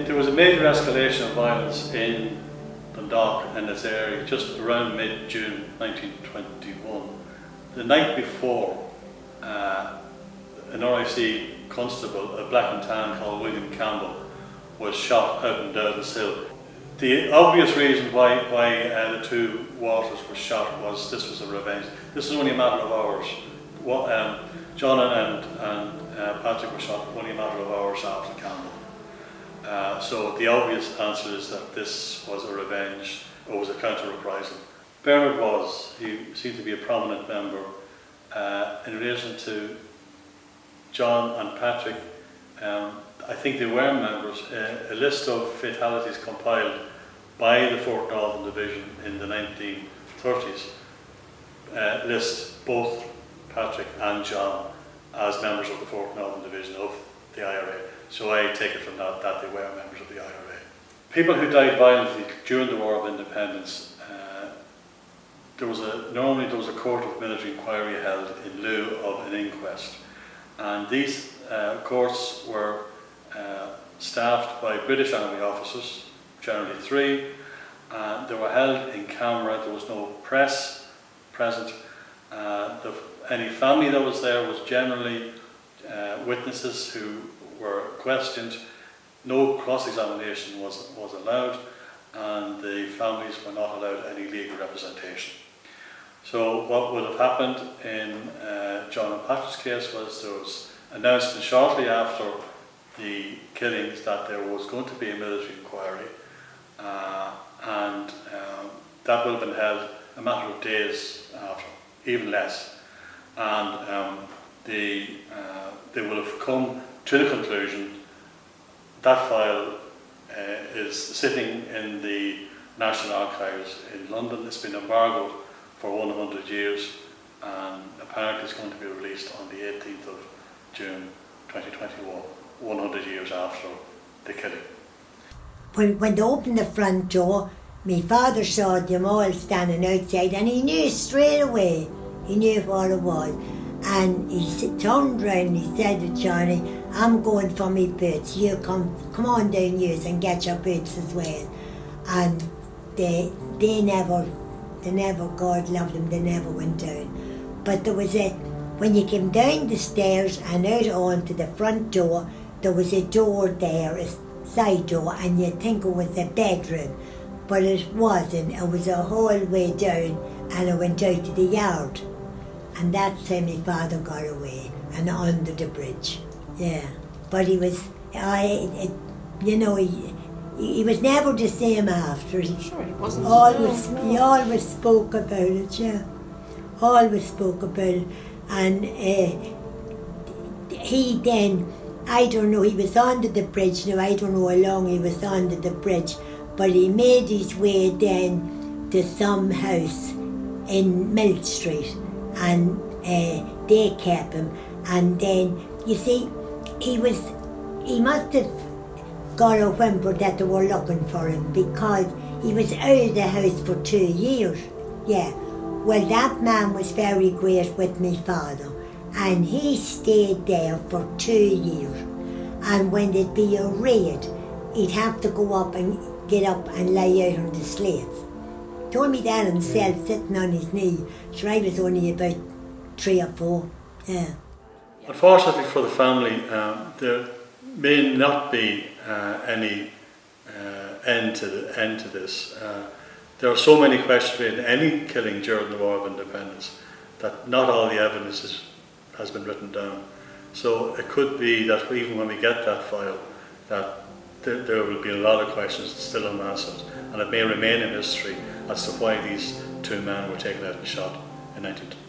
There was a major escalation of violence in Dundalk and its area just around mid-June 1921. The night before, an RIC constable, a black and tan called William Campbell, was shot out in Dowdens Hill. The obvious reason why the two Walters were shot was this was a revenge. This was only a matter of hours. John and Patrick were shot only a matter of hours after Campbell. So the obvious answer is that this was a revenge, or was a counter-reprisal. Bernard he seemed to be a prominent member in relation to John and Patrick. I think they were members. A list of fatalities compiled by the 4th Northern Division in the 1930s list both Patrick and John as members of the 4th Northern Division of the IRA. So I take it from that they were members of the IRA. People who died violently during the War of Independence, normally there was a court of military inquiry held in lieu of an inquest. And these courts were staffed by British Army officers, generally 3. They were held in camera, there was no press present. Any family that was there was generally witnesses who were questioned. No cross-examination was allowed, and the families were not allowed any legal representation. So what would have happened in John and Patrick's case was there was announcement shortly after the killings that there was going to be a military inquiry, and that would have been held a matter of days after, even less. And they will have come to the conclusion that file is sitting in the National Archives in London. It's been embargoed for 100 years, and apparently it's going to be released on the 18th of June 2021, 100 years after the killing. When they opened the front door, my father saw them all standing outside, and he knew straight away, he knew what it was. And he turned round and he said to Johnny, "I'm going for my boots, you come on down yours and get your boots as well." And they never, God loved them, they never went down. But there was when you came down the stairs and out onto the front door, there was a door there, a side door, and you'd think it was a bedroom. But it wasn't, it was a hallway down, and it went out to the yard. And that's how my father got away, and under the bridge. Yeah, but he was, he was never the same after. Sure, he wasn't. He always spoke about it, yeah. Always spoke about it. And he then, I don't know, he was under the bridge. Now, I don't know how long he was under the bridge, but he made his way then to some house in Mill Street. And they kept him, and then you see he must have got a whimper that they were looking for him, because he was out of the house for 2 years. Yeah, well, that man was very great with my father, and he stayed there for 2 years. And when there'd be a raid, he'd have to go up and get up and lie out on the slates. Told me that himself, sitting on his knee. Sure, I was only about 3 or 4, yeah. Unfortunately for the family, there may not be any end to this. There are so many questions in any killing during the War of Independence that not all the evidence has been written down. So it could be that even when we get that file, that there will be a lot of questions still unanswered, and it may remain a mystery as to why these 2 men were taken out and shot in 1920.